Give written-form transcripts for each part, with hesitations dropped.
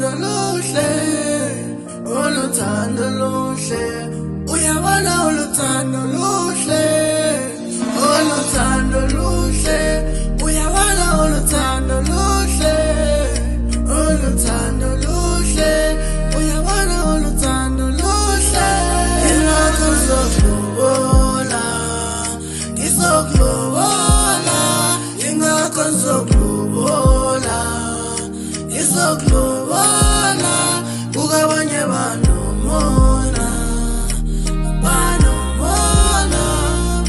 uluthando luhle, uluthando luhle, uyabona uluthando luhle, uluthando luhle, uyabona uluthando luhle, uluthando luhle, uyabona uluthando luhle. Ingakho ngizokubona, ngizokubona, ingakho ngizokubona, ngizokubona, ukabanye banomona, banomona,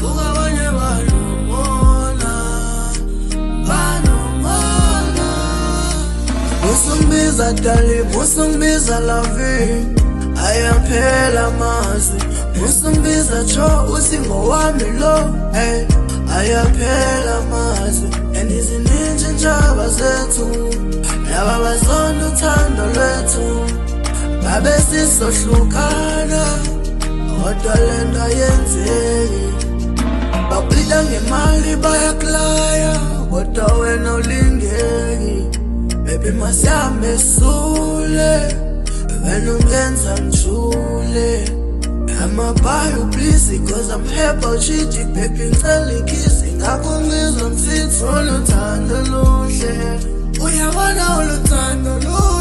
ukabanye banomona, banomona. Usungibiza darling, usungibiza loving, ayaphela amazwi. Usungibiza cho uthi ngowami lo, hey, ayaphela amazwi. And iziningi indaba zethu, laba bazonda uthando lwethu, babe sisohlukana, kodwa lento ayenzeki. Baphila ngemali bayaklaya, kodwa wena ulingeki. Baby masihambe sule, wena ungenza ngijule. I'ma buy you please, cause I'm happy about you. Baby ngicela ikisi, ngakho ngizwa ngisithi uluthando luhle, uyabona uluthando luhle.